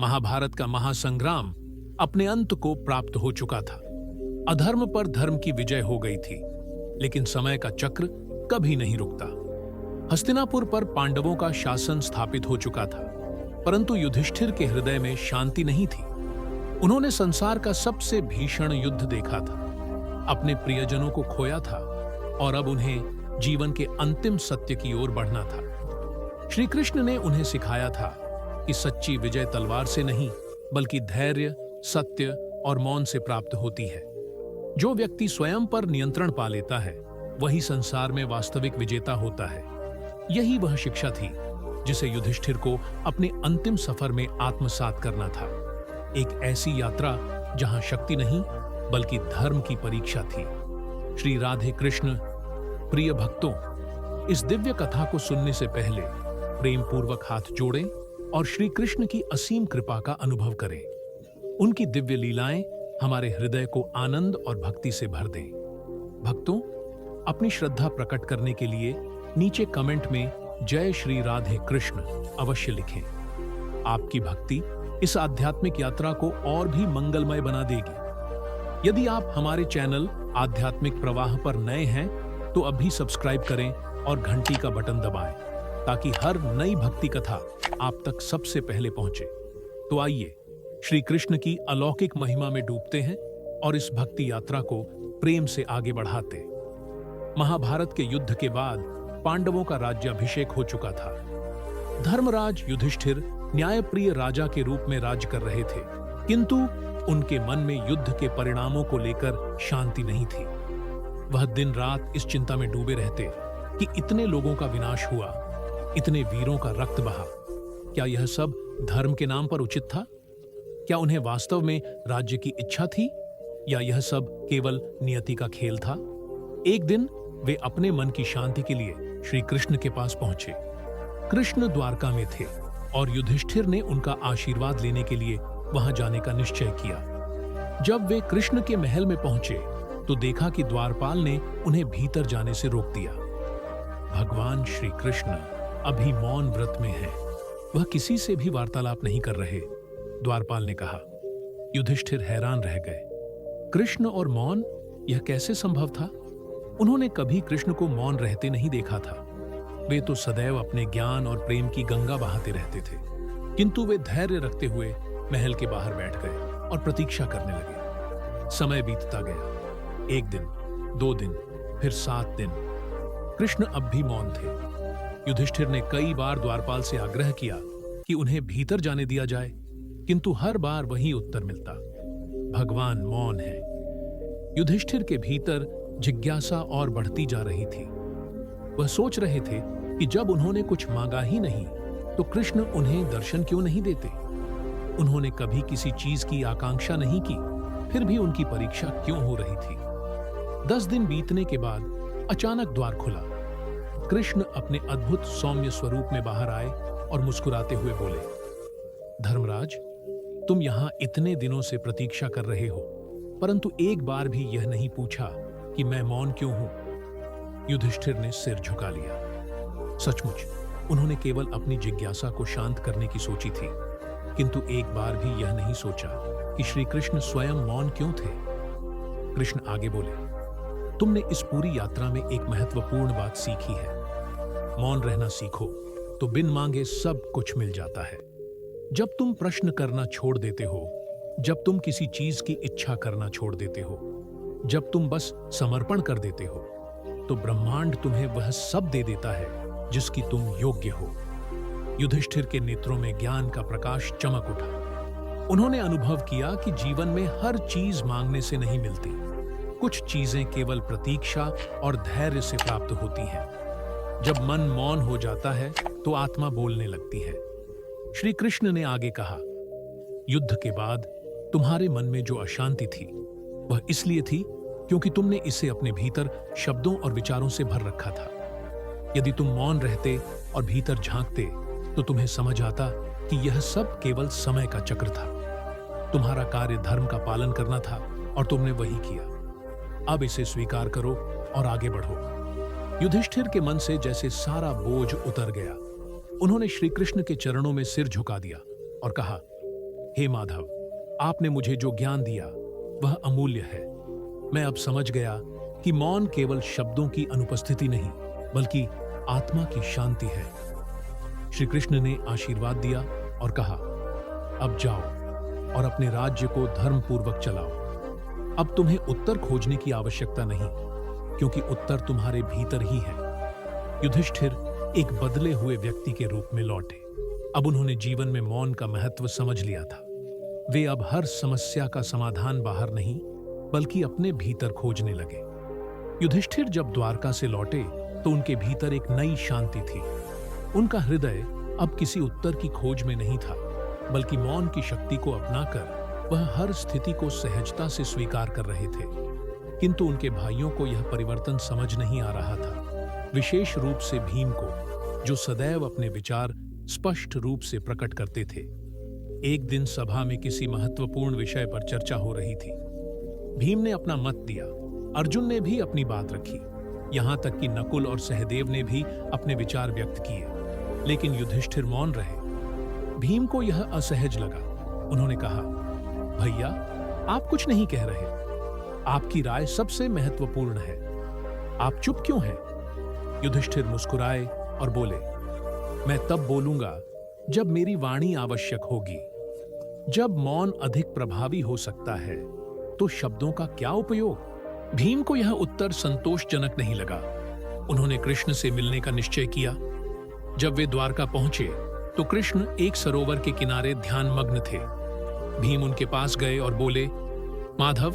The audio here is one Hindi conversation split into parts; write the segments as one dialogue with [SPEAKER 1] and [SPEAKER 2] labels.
[SPEAKER 1] महाभारत का महासंग्राम अपने अंत को प्राप्त हो चुका था। अधर्म पर धर्म की विजय हो गई थी, लेकिन समय का चक्र कभी नहीं रुकता। हस्तिनापुर पर पांडवों का शासन स्थापित हो चुका था, परंतु युधिष्ठिर के हृदय में शांति नहीं थी। उन्होंने संसार का सबसे भीषण युद्ध देखा था, अपने प्रियजनों को खोया था और अब उन्हें जीवन के अंतिम सत्य की ओर बढ़ना था। श्री कृष्ण ने उन्हें सिखाया था कि सच्ची विजय तलवार से नहीं, बल्कि धैर्य, सत्य और मौन से प्राप्त होती है। जो व्यक्ति स्वयं पर नियंत्रण पा लेता है, वही संसार में वास्तविक विजेता होता है। यही वह शिक्षा थी जिसे युधिष्ठिर को अपने अंतिम सफर में आत्मसात करना था। एक ऐसी यात्रा जहां शक्ति नहीं, बल्कि धर्म की परीक्षा थी। श्री राधे कृष्ण। प्रिय भक्तों, इस दिव्य कथा को सुनने से पहले प्रेम पूर्वक हाथ जोड़ें और श्री कृष्ण की असीम कृपा का अनुभव करें। उनकी दिव्य लीलाएं हमारे हृदय को आनंद और भक्ति से भर दें। भक्तों, अपनी श्रद्धा प्रकट करने के लिए नीचे कमेंट में जय श्री राधे कृष्ण अवश्य लिखें। आपकी भक्ति इस आध्यात्मिक यात्रा को और भी मंगलमय बना देगी। यदि आप हमारे चैनल आध्यात्मिक प्रवाह पर नए हैं, तो अभी सब्सक्राइब करें और घंटी का बटन दबाएं, ताकि हर नई भक्ति कथा आप तक सबसे पहले पहुंचे। तो आइए श्री कृष्ण की अलौकिक महिमा में डूबते हैं और इस भक्ति यात्रा को प्रेम से आगे बढ़ाते। महाभारत के युद्ध के बाद पांडवों का राज्याभिषेक हो चुका था। धर्मराज युधिष्ठिर न्यायप्रिय राजा के रूप में राज्य कर रहे थे, किंतु उनके मन में युद्ध के परिणामों को लेकर शांति नहीं थी। वह दिन रात इस चिंता में डूबे रहते कि इतने लोगों का विनाश हुआ, इतने वीरों का रक्त बहा। क्या यह सब धर्म के नाम पर उचित था? क्या उन्हें वास्तव में राज्य की इच्छा थी, या यह सब केवल नियति का खेल था? एक दिन वे अपने मन की शांति के लिए श्री कृष्ण के पास पहुंचे। कृष्ण द्वारका में थे और युधिष्ठिर ने उनका आशीर्वाद लेने के लिए वहां जाने का निश्चय किया। जब वे कृष्ण के महल में पहुंचे तो देखा कि द्वारपाल ने उन्हें भीतर जाने से रोक दिया। भगवान श्री कृष्ण अभी मौन व्रत में हैं। वह किसी से भी वार्तालाप नहीं कर रहे, द्वारपाल ने कहा। युधिष्ठिर हैरान रह गए। कृष्ण और मौन, यह कैसे संभव था? उन्होंने कभी कृष्ण को मौन रहते नहीं देखा था। वे तो सदैव अपने ज्ञान और प्रेम की गंगा बहाते रहते थे। किंतु वे धैर्य रखते हुए महल के बाहर बैठ गए और प्रतीक्षा करने लगे। समय बीतता गया। 1 दिन, 2 दिन, फिर 7 दिन। कृष्ण अब भी मौन थे। युधिष्ठिर ने कई बार द्वारपाल से आग्रह किया कि उन्हें भीतर जाने दिया जाए, किंतु हर बार वही उत्तर मिलता, भगवान मौन है। युधिष्ठिर के भीतर जिज्ञासा और बढ़ती जा रही थी। वह सोच रहे थे कि जब उन्होंने कुछ मांगा ही नहीं, तो कृष्ण उन्हें दर्शन क्यों नहीं देते? उन्होंने कभी किसी चीज की आकांक्षा नहीं की, फिर भी उनकी परीक्षा क्यों हो रही थी? 10 दिन बीतने के बाद अचानक द्वार खुला। कृष्ण अपने अद्भुत सौम्य स्वरूप में बाहर आए और मुस्कुराते हुए बोले, धर्मराज, तुम यहां इतने दिनों से प्रतीक्षा कर रहे हो, परंतु एक बार भी यह नहीं पूछा कि मैं मौन क्यों हूं। युधिष्ठिर ने सिर झुका लिया। सचमुच उन्होंने केवल अपनी जिज्ञासा को शांत करने की सोची थी, किंतु एक बार भी यह नहीं सोचा कि श्री कृष्ण स्वयं मौन क्यों थे। कृष्ण आगे बोले, तुमने इस पूरी यात्रा में एक महत्वपूर्ण बात सीखी है। मौन रहना सीखो तो बिन मांगे सब कुछ मिल जाता है। जब तुम प्रश्न करना छोड़ देते हो, जब तुम किसी चीज की इच्छा करना छोड़ देते हो, जब तुम बस समर्पण कर देते हो, तो ब्रह्मांड तुम्हें वह सब दे देता है जिसकी तुम योग्य हो। युधिष्ठिर के नेत्रों में ज्ञान का प्रकाश चमक उठा। उन्होंने अनुभव किया कि जीवन में हर चीज मांगने से नहीं मिलती। कुछ चीजें केवल प्रतीक्षा और धैर्य से प्राप्त होती हैं। जब मन मौन हो जाता है तो आत्मा बोलने लगती है। श्री कृष्ण ने आगे कहा, युद्ध के बाद तुम्हारे मन में जो अशांति थी, वह इसलिए थी क्योंकि तुमने इसे अपने भीतर शब्दों और विचारों से भर रखा था। यदि तुम मौन रहते और भीतर झांकते, तो तुम्हें समझ आता कि यह सब केवल समय का चक्र था। तुम्हारा कार्य धर्म का पालन करना था और तुमने वही किया। अब इसे स्वीकार करो और आगे बढ़ो। युधिष्ठिर के मन से जैसे सारा बोझ उतर गया। उन्होंने श्री कृष्ण के चरणों में सिर झुका दिया और कहा, हे माधव, आपने मुझे जो ज्ञान दिया वह अमूल्य है। मैं अब समझ गया कि मौन केवल शब्दों की अनुपस्थिति नहीं बल्कि आत्मा की शांति है। श्री कृष्ण ने आशीर्वाद दिया और कहा, अब जाओ और अपने राज्य को धर्मपूर्वक चलाओ। अब तुम्हें उत्तर खोजने की आवश्यकता नहीं, क्योंकि उत्तर तुम्हारे भीतर ही है। युधिष्ठिर एक बदले हुए व्यक्ति के रूप में लौटे। अब उन्होंने जीवन में मौन का महत्व समझ लिया था। वे अब हर समस्या का समाधान बाहर नहीं बल्कि अपने भीतर खोजने लगे। युधिष्ठिर जब द्वारका से लौटे तो उनके भीतर एक नई शांति थी। उनका हृदय अब किसी उत्तर की खोज में नहीं था, बल्कि मौन की शक्ति को अपनाकर वह हर स्थिति को सहजता से स्वीकार कर रहे थे। किंतु उनके भाइयों को यह परिवर्तन समझ नहीं आ रहा था, विशेष रूप से भीम को, जो सदैव अपने विचार स्पष्ट रूप से प्रकट करते थे। एक दिन सभा में किसी महत्वपूर्ण विषय पर चर्चा हो रही थी। भीम ने अपना मत दिया, अर्जुन ने भी अपनी बात रखी, यहां तक कि नकुल और सहदेव ने भी अपने विचार व्यक्त किए, लेकिन युधिष्ठिर मौन रहे। भीम को यह असहज लगा। उन्होंने कहा, भैया, आप कुछ नहीं कह रहे, आपकी राय सबसे महत्वपूर्ण है, आप चुप क्यों हैं? युधिष्ठिर मुस्कुराए और बोले, मैं तब बोलूंगा जब मेरी वाणी आवश्यक होगी। जब मौन अधिक प्रभावी हो सकता है तो शब्दों का क्या उपयोग? भीम को यह उत्तर संतोषजनक नहीं लगा। उन्होंने कृष्ण से मिलने का निश्चय किया। जब वे द्वारका पहुंचे तो कृष्ण एक सरोवर के किनारे ध्यानमग्न थे। भीम उनके पास गए और बोले, माधव,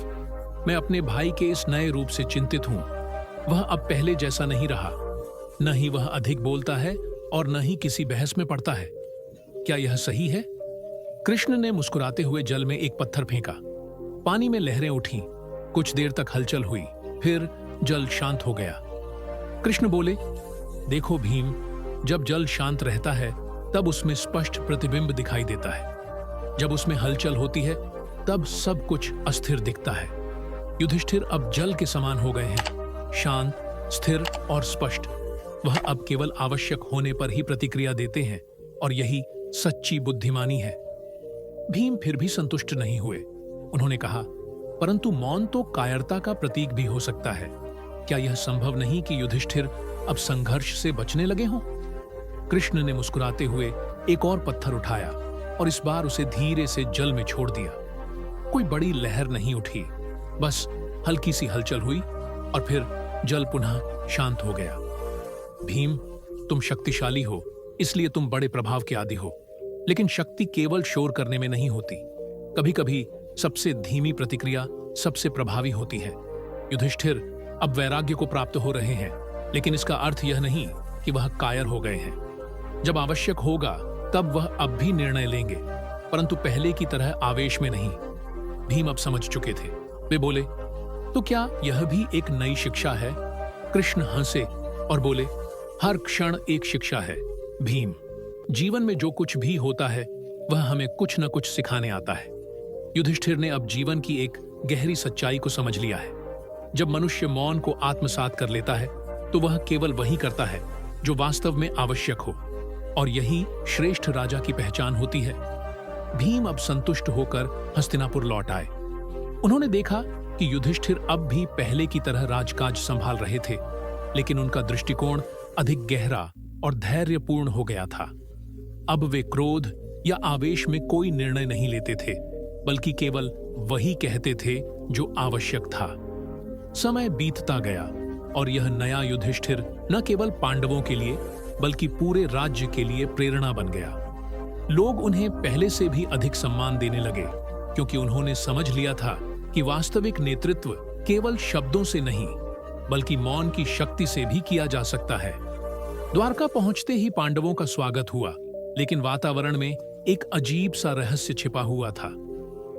[SPEAKER 1] मैं अपने भाई के इस नए रूप से चिंतित हूं। वह अब पहले जैसा नहीं रहा, न ही वह अधिक बोलता है और न ही किसी बहस में पड़ता है। क्या यह सही है? कृष्ण ने मुस्कुराते हुए जल में एक पत्थर फेंका। पानी में लहरें उठीं, कुछ देर तक हलचल हुई, फिर जल शांत हो गया। कृष्ण बोले, देखो भीम, जब जल शांत रहता है तब उसमें स्पष्ट प्रतिबिंब दिखाई देता है। जब उसमें हलचल होती है तब सब कुछ अस्थिर दिखता है। युधिष्ठिर अब जल के समान हो गए हैं, शांत, स्थिर और स्पष्ट। वह अब केवल आवश्यक होने पर ही प्रतिक्रिया देते हैं और यही सच्ची बुद्धिमानी है। भीम फिर भी संतुष्ट नहीं हुए। उन्होंने कहा, परंतु मौन तो कायरता का प्रतीक भी हो सकता है। क्या यह संभव नहीं कि युधिष्ठिर अब संघर्ष से बचने लगे हों? कृष्ण ने मुस्कुराते हुए एक और पत्थर उठाया और इस बार उसे धीरे से जल में छोड़ दिया। कोई बड़ी लहर नहीं उठी, बस हल्की सी हलचल हुई और फिर जल पुनः शांत हो गया। भीम, तुम शक्तिशाली हो, इसलिए तुम बड़े प्रभाव के आदी हो, लेकिन शक्ति केवल शोर करने में नहीं होती। कभी कभी सबसे धीमी प्रतिक्रिया सबसे प्रभावी होती है। युधिष्ठिर अब वैराग्य को प्राप्त हो रहे हैं, लेकिन इसका अर्थ यह नहीं कि वह कायर हो गए हैं। जब आवश्यक होगा तब वह अब भी निर्णय लेंगे, परंतु पहले की तरह आवेश में नहीं। भीम अब समझ चुके थे। वे बोले, तो क्या यह भी एक नई शिक्षा है? कृष्ण हंसे और बोले, हर क्षण एक शिक्षा है भीम। जीवन में जो कुछ भी होता है वह हमें कुछ न कुछ सिखाने आता है। युधिष्ठिर ने अब जीवन की एक गहरी सच्चाई को समझ लिया है। जब मनुष्य मौन को आत्मसात कर लेता है तो वह केवल वही करता है जो वास्तव में आवश्यक हो, और यही श्रेष्ठ राजा की पहचान होती है। भीम अब संतुष्ट होकर हस्तिनापुर लौट आए। उन्होंने देखा कि युधिष्ठिर अब भी पहले की तरह राजकाज संभाल रहे थे, लेकिन उनका दृष्टिकोण अधिक गहरा और धैर्यपूर्ण हो गया था। अब वे क्रोध या आवेश में कोई निर्णय नहीं लेते थे, बल्कि केवल वही कहते थे जो आवश्यक था। समय बीतता गया और यह नया युधिष्ठिर न केवल पांडवों के लिए बल्कि पूरे राज्य के लिए प्रेरणा बन गया। लोग उन्हें पहले से भी अधिक सम्मान देने लगे, क्योंकि उन्होंने समझ लिया था कि वास्तविक नेतृत्व केवल शब्दों से नहीं बल्कि मौन की शक्ति से भी किया जा सकता है। द्वारका पहुंचते ही पांडवों का स्वागत हुआ, लेकिन वातावरण में एक अजीब सा रहस्य छिपा हुआ था।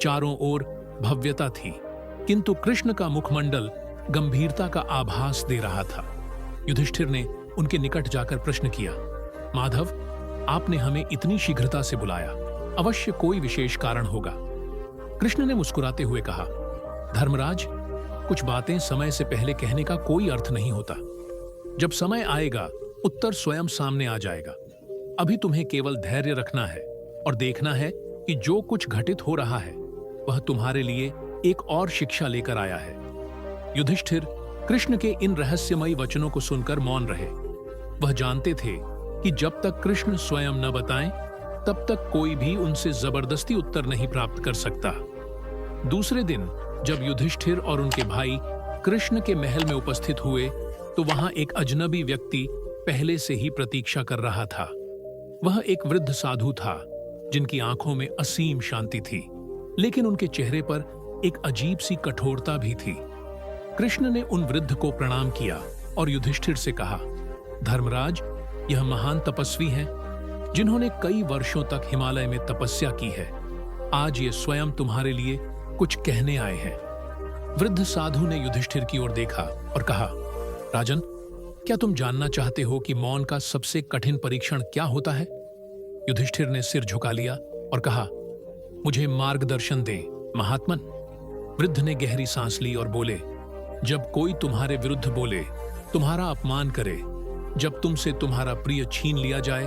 [SPEAKER 1] चारों ओर भव्यता थी, किंतु कृष्ण का मुखमंडल गंभीरता का आभास दे रहा था। युधिष्ठिर ने उनके निकट जाकर प्रश्न किया, माधव, आपने हमें इतनी शीघ्रता से बुलाया, अवश्य कोई विशेष कारण होगा। कृष्ण ने मुस्कुराते हुए कहा, धर्मराज, कुछ बातें समय से पहले कहने का कोई अर्थ नहीं होता। जब समय आएगा उत्तर स्वयं सामने आ जाएगा। अभी तुम्हें केवल धैर्य रखना है और देखना है कि जो कुछ घटित हो रहा है वह तुम्हारे लिए एक और शिक्षा लेकर आया है। युधिष्ठिर कृष्ण के इन रहस्यमयी वचनों को सुनकर मौन रहे। वह जानते थे कि जब तक कृष्ण स्वयं न बताएं, तब तक कोई भी उनसे जबरदस्ती उत्तर नहीं प्राप्त कर सकता। दूसरे दिन जब युधिष्ठिर और उनके भाई कृष्ण के महल में उपस्थित हुए, तो वहां एक अजनबी व्यक्ति पहले से ही प्रतीक्षा कर रहा था। वह एक वृद्ध साधु था, जिनकी आंखों में असीम शांति थी, लेकिन उनके चेहरे पर एक अजीब सी कठोरता भी थी। कृष्ण ने उन वृद्ध को प्रणाम किया और युधिष्ठिर से कहा, धर्मराज, यह महान तपस्वी हैं, जिन्होंने कई वर्षों तक हिमालय में तपस्या की है। आज ये स्वयं तुम्हारे लिए कुछ कहने आए हैं। वृद्ध साधु ने युधिष्ठिर की ओर देखा और कहा, राजन, क्या तुम जानना चाहते हो कि मौन का सबसे कठिन परीक्षण क्या होता है? युधिष्ठिर ने सिर झुका लिया और कहा, मुझे मार्गदर्शन दे महात्मन। वृद्ध ने गहरी सांस ली और बोले, जब कोई तुम्हारे विरुद्ध बोले, तुम्हारा अपमान करे, जब तुमसे तुम्हारा प्रिय छीन लिया जाए,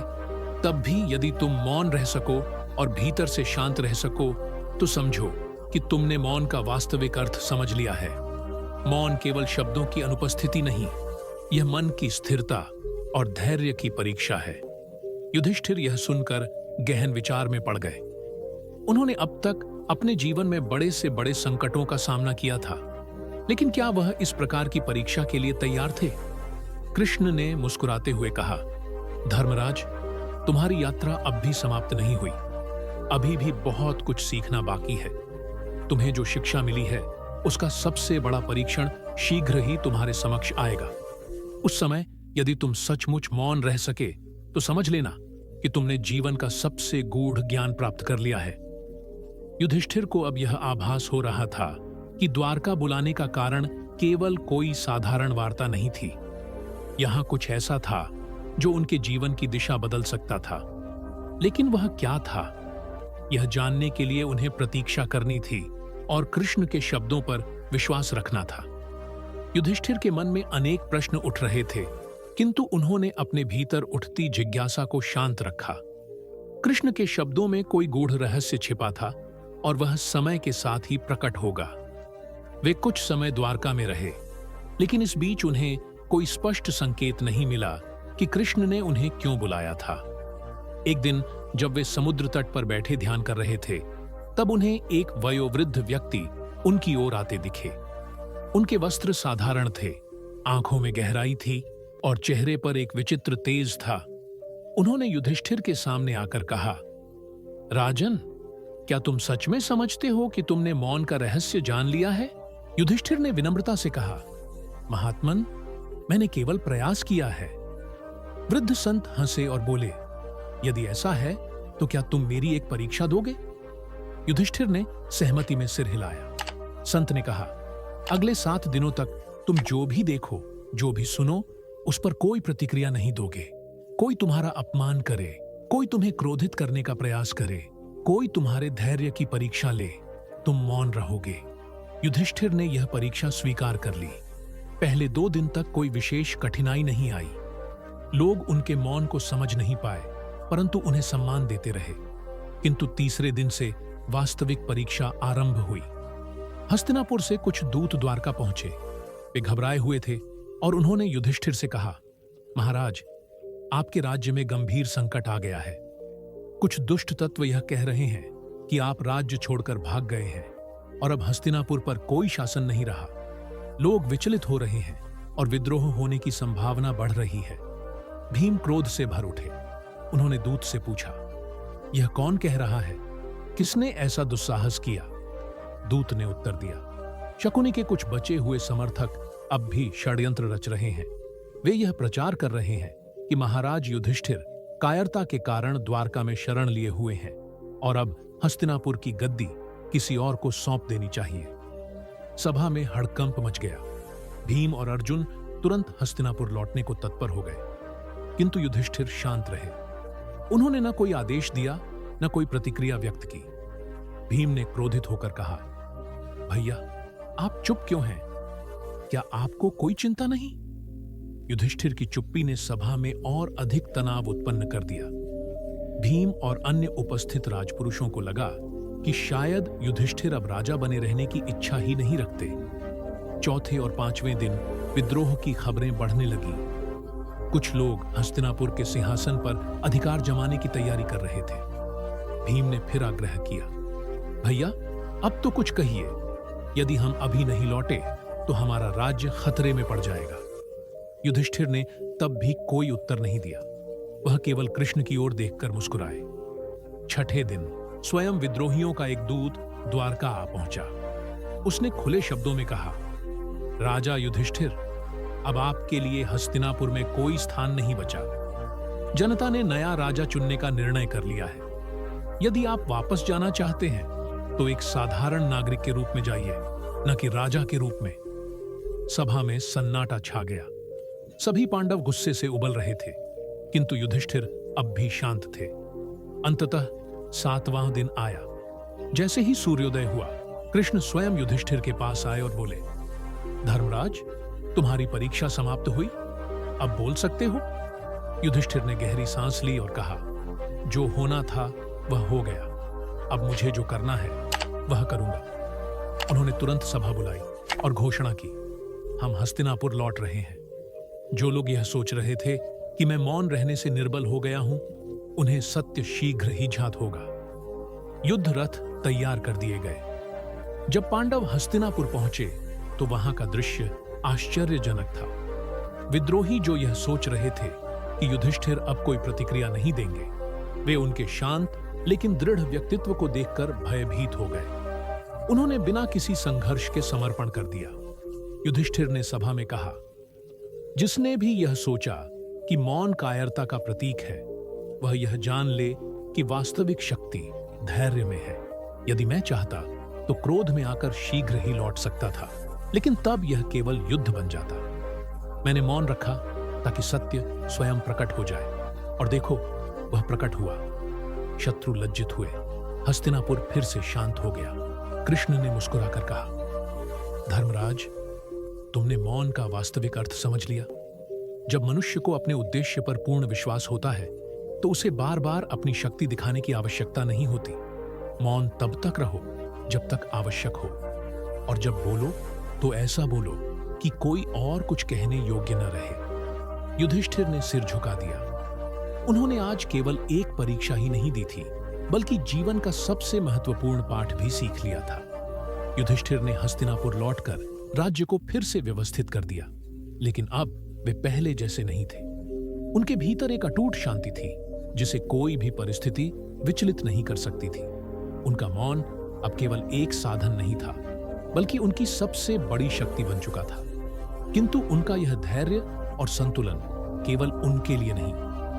[SPEAKER 1] तब भी यदि तुम मौन रह सको और भीतर से शांत रह सको, तो समझो कि तुमने मौन का वास्तविक अर्थ समझ लिया है। मौन केवल शब्दों की अनुपस्थिति नहीं, यह मन की स्थिरता और धैर्य की परीक्षा है। युधिष्ठिर यह सुनकर गहन विचार में पड़ गए। उन्होंने अब तक अपने जीवन में बड़े से बड़े संकटों का सामना किया था, लेकिन क्या वह इस प्रकार की परीक्षा के लिए तैयार थे? कृष्ण ने मुस्कुराते हुए कहा, धर्मराज, तुम्हारी यात्रा अब भी समाप्त नहीं हुई। अभी भी बहुत कुछ सीखना बाकी है। तुम्हें जो शिक्षा मिली है, उसका सबसे बड़ा परीक्षण शीघ्र ही तुम्हारे समक्ष आएगा। उस समय यदि तुम सचमुच मौन रह सके, तो समझ लेना कि तुमने जीवन का सबसे गूढ़ ज्ञान प्राप्त कर लिया है। युधिष्ठिर को अब यह आभास हो रहा था कि द्वारका बुलाने का कारण केवल कोई साधारण वार्ता नहीं थी। यहां कुछ ऐसा था जो उनके जीवन की दिशा बदल सकता था। लेकिन वह क्या था, यह जानने के लिए उन्हें प्रतीक्षा करनी थी और कृष्ण के शब्दों पर विश्वास रखना था। युधिष्ठिर के मन में अनेक प्रश्न उठ रहे थे, किंतु उन्होंने अपने भीतर उठती जिज्ञासा को शांत रखा। कृष्ण के शब्दों में कोई गूढ़ रहस्य छिपा था और वह समय के साथ ही प्रकट होगा। वे कुछ समय द्वारका में रहे, लेकिन इस बीच उन्हें कोई स्पष्ट संकेत नहीं मिला कि कृष्ण ने उन्हें क्यों बुलाया था। एक दिन जब वे समुद्र तट पर बैठे ध्यान कर रहे थे, तब उन्हें एक वयोवृद्ध व्यक्ति उनकी ओर आते दिखे। उनके वस्त्र साधारण थे, आंखों में गहराई थी और चेहरे पर एक विचित्र तेज था। उन्होंने युधिष्ठिर के सामने आकर कहा, राजन, क्या तुम सच में समझते हो कि तुमने मौन का रहस्य जान लिया है? युधिष्ठिर ने विनम्रता से कहा, महात्मन, मैंने केवल प्रयास किया है। वृद्ध संत हंसे और बोले, यदि ऐसा है तो क्या तुम मेरी एक परीक्षा दोगे? युधिष्ठिर ने सहमति में सिर हिलाया। संत ने कहा, अगले 7 दिनों तक तुम जो भी देखो, जो भी सुनो, उस पर कोई प्रतिक्रिया नहीं दोगे। कोई तुम्हारा अपमान करे, कोई तुम्हें क्रोधित करने का प्रयास करे, कोई तुम्हारे धैर्य की परीक्षा ले, तुम मौन रहोगे। युधिष्ठिर ने यह परीक्षा स्वीकार कर ली। पहले 2 दिन तक कोई विशेष कठिनाई नहीं आई। लोग उनके मौन को समझ नहीं पाए, परंतु उन्हें सम्मान देते रहे। किंतु तीसरे दिन से वास्तविक परीक्षा आरंभ हुई। हस्तिनापुर से कुछ दूत द्वारका पहुंचे। वे घबराए हुए थे और उन्होंने युधिष्ठिर से कहा, महाराज, आपके राज्य में गंभीर संकट आ गया है। कुछ दुष्ट तत्व यह कह रहे हैं कि आप राज्य छोड़कर भाग गए हैं और अब हस्तिनापुर पर कोई शासन नहीं रहा। लोग विचलित हो रहे हैं और विद्रोह होने की संभावना बढ़ रही है। भीम क्रोध से भर उठे। उन्होंने दूत से पूछा, यह कौन कह रहा है? किसने ऐसा दुस्साहस किया? दूत ने उत्तर दिया, शकुनी के कुछ बचे हुए समर्थक अब भी षड्यंत्र रच रहे हैं। वे यह प्रचार कर रहे हैं कि महाराज युधिष्ठिर कायरता के कारण द्वारका में शरण लिए हुए हैं और अब हस्तिनापुर की गद्दी किसी और को सौंप देनी चाहिए। सभा में हड़कंप मच गया। भीम और अर्जुन तुरंत हस्तिनापुर लौटने को तत्पर हो गए, किंतु युधिष्ठिर शांत रहे। उन्होंने न कोई आदेश दिया, न कोई प्रतिक्रिया व्यक्त की। भीम ने क्रोधित होकर कहा, भैया, आप चुप क्यों हैं? क्या आपको कोई चिंता नहीं? युधिष्ठिर की चुप्पी ने सभा में और अधिक तनाव उत्पन्न कर दिया। भीम और अन्य उपस्थित राजपुरुषों को लगा कि शायद युधिष्ठिर अब राजा बने रहने की इच्छा ही नहीं रखते। चौथे और पांचवें दिन विद्रोह की खबरें बढ़ने लगी। कुछ लोग हस्तिनापुर के सिंहासन पर अधिकार जमाने की तैयारी कर रहे थे। भीम ने फिर आग्रह किया, भैया अब तो कुछ कहिए, यदि हम अभी नहीं लौटे तो हमारा राज्य खतरे में पड़ जाएगा। युधिष्ठिर ने तब भी कोई उत्तर नहीं दिया। वह केवल कृष्ण की ओर देखकर मुस्कुराए। छठे दिन स्वयं विद्रोहियों का एक दूत द्वारका आ पहुंचा। उसने खुले शब्दों में कहा, राजा युधिष्ठिर, अब आपके लिए हस्तिनापुर में कोई स्थान नहीं बचा। जनता ने नया राजा चुनने का निर्णय कर लिया है। यदि आप वापस जाना चाहते हैं तो एक साधारण नागरिक के रूप में जाइए, न कि राजा के रूप में। सभा में सन्नाटा छा गया। सभी पांडव गुस्से से उबल रहे थे, किंतु युधिष्ठिर अब भी शांत थे। अंततः 7वां दिन आया। जैसे ही सूर्योदय हुआ, कृष्ण स्वयं युधिष्ठिर के पास आए और बोले, धर्मराज, तुम्हारी परीक्षा समाप्त हुई, अब बोल सकते हो। युधिष्ठिर ने गहरी सांस ली और कहा, जो होना था वह हो गया, अब मुझे जो करना है वह करूंगा। उन्होंने तुरंत सभा बुलाई और घोषणा की, हम हस्तिनापुर लौट रहे हैं। जो लोग यह सोच रहे थे कि मैं मौन रहने से निर्बल हो गया हूं, उन्हें सत्य शीघ्र ही ज्ञात होगा। युद्ध रथ तैयार कर दिए गए। जब पांडव हस्तिनापुर पहुंचे तो वहां का दृश्य आश्चर्यजनक था। विद्रोही जो यह सोच रहे थे कि युधिष्ठिर अब कोई प्रतिक्रिया नहीं देंगे, वे उनके शांत लेकिन दृढ़ व्यक्तित्व को देखकर भयभीत हो गए। उन्होंने बिना किसी संघर्ष के समर्पण कर दिया। युधिष्ठिर ने सभा में कहा, जिसने भी यह सोचा कि मौन कायरता का प्रतीक है, वह यह जान ले कि वास्तविक शक्ति धैर्य में है। यदि मैं चाहता तो क्रोध में आकर शीघ्र ही लौट सकता था, लेकिन तब यह केवल युद्ध बन जाता। मैंने मौन रखा ताकि सत्य स्वयं प्रकट हो जाए, और देखो वह प्रकट हुआ। शत्रु लज्जित हुए। हस्तिनापुर फिर से शांत हो गया। कृष्ण ने मुस्कुराकर कहा, धर्मराज, तुमने मौन का वास्तविक अर्थ समझ लिया। जब मनुष्य को अपने उद्देश्य पर पूर्ण विश्वास होता है तो उसे बार बार अपनी शक्ति दिखाने की आवश्यकता नहीं होती। मौन तब तक रहो जब तक आवश्यक हो, और जब बोलो तो ऐसा बोलो कि कोई और कुछ कहने योग्य न रहे। युधिष्ठिर ने सिर झुका दिया। उन्होंने आज केवल एक परीक्षा ही नहीं दी थी, बल्कि जीवन का सबसे महत्वपूर्ण पाठ भी सीख लिया था। युधिष्ठिर ने हस्तिनापुर लौटकर राज्य को फिर से व्यवस्थित कर दिया, लेकिन अब वे पहले जैसे नहीं थे। उनके भीतर एक अटूट शांति थी जिसे कोई भी परिस्थिति विचलित नहीं कर सकती थी। उनका मौन अब केवल एक साधन नहीं था, बल्कि उनकी सबसे बड़ी शक्ति बन चुका था। किंतु उनका यह धैर्य और संतुलन केवल उनके लिए नहीं,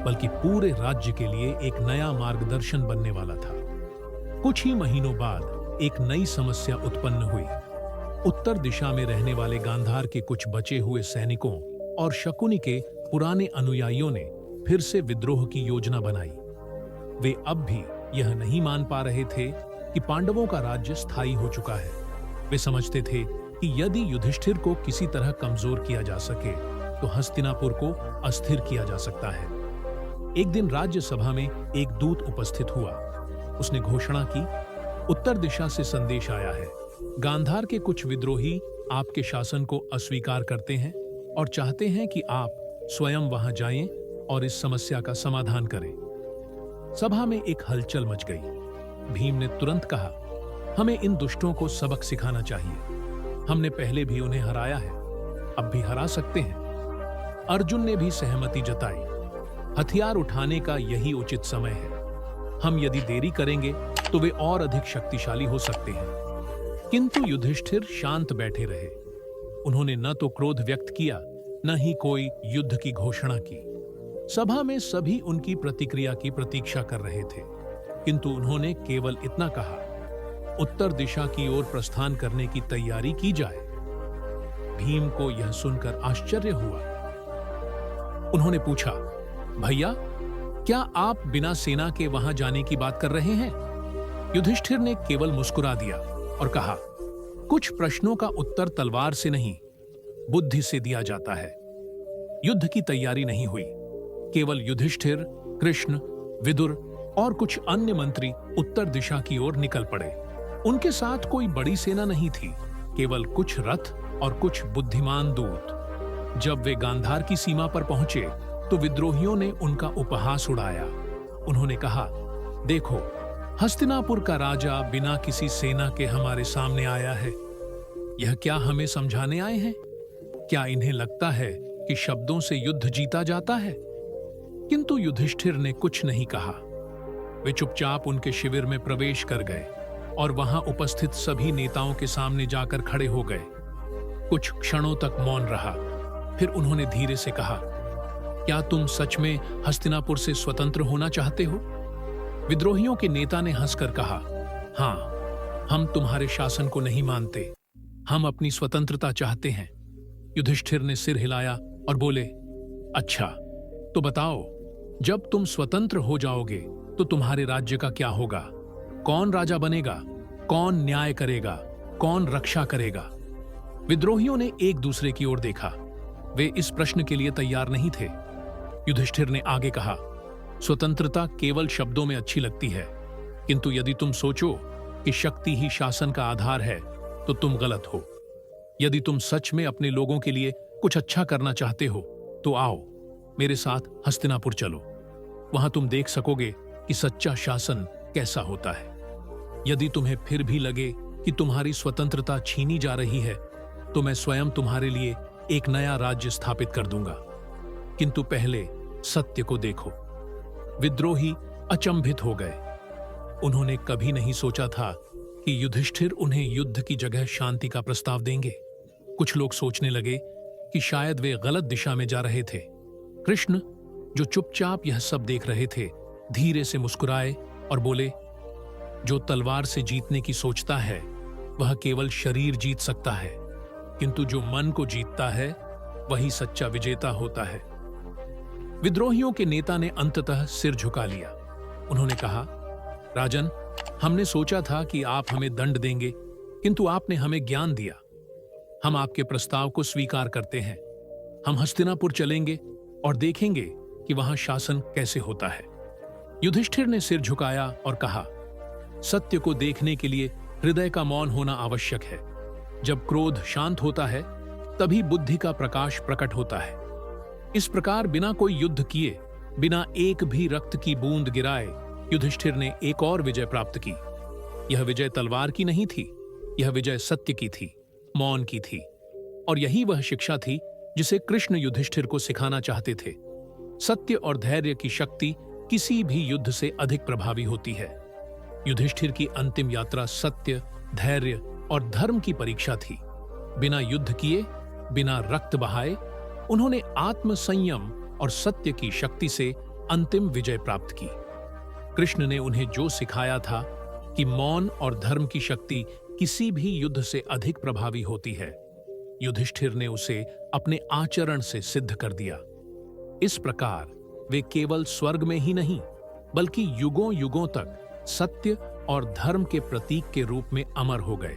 [SPEAKER 1] बल्कि पूरे राज्य के लिए एक नया मार्गदर्शन बनने वाला था। कुछ ही महीनों बाद एक नई समस्या उत्पन्न हुई। उत्तर दिशा में रहने वाले गांधार के कुछ बचे हुए सैनिकों और शकुनी के पुराने अनुयायियों ने फिर से विद्रोह की योजना बनाई। वे अब भी यह नहीं मान पा रहे थे कि पांडवों का राज्य स्थायी हो चुका है। वे समझते थे कि यदि युधिष्ठिर को किसी तरह कमजोर किया जा सके तो हस्तिनापुर को अस्थिर किया जा सकता है। एक दिन राज्यसभा में एक दूत उपस्थित हुआ। उसने घोषणा की, उत्तर दिशा से संदेश आया है। गांधार के कुछ विद्रोही आपके शासन को अस्वीकार करते हैं और चाहते हैं कि आप स्वयं वहां जाएं और इस समस्या का समाधान करें। सभा में एक हलचल मच गई। भीम ने तुरंत कहा, हमें इन दुष्टों को सबक सिखाना चाहिए। हमने पहले भी उन्हें हराया है, अब भी हरा सकते हैं। अर्जुन ने भी सहमति जताई। हथियार उठाने का यही उचित समय है। हम यदि देरी करेंगे तो वे और अधिक शक्तिशाली हो सकते हैं। किंतु युधिष्ठिर शांत बैठे रहे। उन्होंने न तो क्रोध व्यक्त किया, न ही कोई युद्ध की घोषणा की। सभा में सभी उनकी प्रतिक्रिया की प्रतीक्षा कर रहे थे, किंतु उन्होंने केवल इतना कहा, उत्तर दिशा की ओर प्रस्थान करने की तैयारी की जाए। भीम को यह सुनकर आश्चर्य हुआ। उन्होंने पूछा, भैया, क्या आप बिना सेना के वहां जाने की बात कर रहे हैं? युधिष्ठिर ने केवल मुस्कुरा दिया और कहा, कुछ प्रश्नों का उत्तर तलवार से नहीं, बुद्धि से दिया जाता है। युद्ध की तैयारी नहीं हुई। केवल युधिष्ठिर, कृष्ण, विदुर और कुछ अन्य मंत्री उत्तर दिशा की ओर निकल पड़े। उनके साथ कोई बड़ी सेना नहीं थी, केवल कुछ रथ और कुछ बुद्धिमान दूत। जब वे गांधार की सीमा पर पहुंचे तो विद्रोहियों ने उनका उपहास उड़ाया। उन्होंने कहा, देखो, हस्तिनापुर का राजा बिना किसी सेना के हमारे सामने आया है। यह क्या हमें समझाने आए हैं? क्या इन्हें लगता है कि शब्दों से युद्ध जीता जाता है? किंतु युधिष्ठिर ने कुछ नहीं कहा। वे चुपचाप उनके शिविर में प्रवेश कर गए और वहां उपस्थित सभी नेताओं के सामने जाकर खड़े हो गए। कुछ क्षणों तक मौन रहा। फिर उन्होंने धीरे से कहा, क्या तुम सच में हस्तिनापुर से स्वतंत्र होना चाहते हो? विद्रोहियों के नेता ने हंसकर कहा, हां, हम तुम्हारे शासन को नहीं मानते, हम अपनी स्वतंत्रता चाहते हैं। युधिष्ठिर ने सिर हिलाया और बोले, अच्छा, तो बताओ, जब तुम स्वतंत्र हो जाओगे तो तुम्हारे राज्य का क्या होगा? कौन राजा बनेगा? कौन न्याय करेगा? कौन रक्षा करेगा? विद्रोहियों ने एक दूसरे की ओर देखा। वे इस प्रश्न के लिए तैयार नहीं थे। युधिष्ठिर ने आगे कहा, स्वतंत्रता केवल शब्दों में अच्छी लगती है, किंतु यदि तुम सोचो कि शक्ति ही शासन का आधार है तो तुम गलत हो। यदि तुम सच में अपने लोगों के लिए कुछ अच्छा करना चाहते हो तो आओ, मेरे साथ हस्तिनापुर चलो। वहां तुम देख सकोगे कि सच्चा शासन कैसा होता है। यदि तुम्हें फिर भी लगे कि तुम्हारी स्वतंत्रता छीनी जा रही है तो मैं स्वयं तुम्हारे लिए एक नया राज्य स्थापित कर दूंगा, किंतु पहले सत्य को देखो। विद्रोही अचंभित हो गए। उन्होंने कभी नहीं सोचा था कि युधिष्ठिर उन्हें युद्ध की जगह शांति का प्रस्ताव देंगे। कुछ लोग सोचने लगे कि शायद वे गलत दिशा में जा रहे थे। कृष्ण, जो चुपचाप यह सब देख रहे थे, धीरे से मुस्कुराए और बोले, जो तलवार से जीतने की सोचता है वह केवल शरीर जीत सकता है, किंतु जो मन को जीतता है वही सच्चा विजेता होता है। विद्रोहियों के नेता ने अंततः सिर झुका लिया। उन्होंने कहा, राजन, हमने सोचा था कि आप हमें दंड देंगे, किंतु आपने हमें ज्ञान दिया। हम आपके प्रस्ताव को स्वीकार करते हैं। हम हस्तिनापुर चलेंगे और देखेंगे कि वहां शासन कैसे होता है। युधिष्ठिर ने सिर झुकाया और कहा, सत्य को देखने के लिए हृदय का मौन होना आवश्यक है। जब क्रोध शांत होता है तभी बुद्धि का प्रकाश प्रकट होता है। इस प्रकार बिना कोई युद्ध किए, बिना एक भी रक्त की बूंद गिराए, युधिष्ठिर ने एक और विजय प्राप्त की। यह विजय तलवार की नहीं थी, यह विजय सत्य की थी, मौन की थी। और यही वह शिक्षा थी जिसे कृष्ण युधिष्ठिर को सिखाना चाहते थे। सत्य और धैर्य की शक्ति किसी भी युद्ध से अधिक प्रभावी होती है। युधिष्ठिर की अंतिम यात्रा सत्य, धैर्य और धर्म की परीक्षा थी। बिना युद्ध किए, बिना रक्त बहाए, उन्होंने आत्म संयम और सत्य की शक्ति से अंतिम विजय प्राप्त की। कृष्ण ने उन्हें जो सिखाया था कि मौन और धर्म की शक्ति किसी भी युद्ध से अधिक प्रभावी होती है, युधिष्ठिर ने उसे अपने आचरण से सिद्ध कर दिया। इस प्रकार वे केवल स्वर्ग में ही नहीं, बल्कि युगों युगों तक सत्य और धर्म के प्रतीक के रूप में अमर हो गए।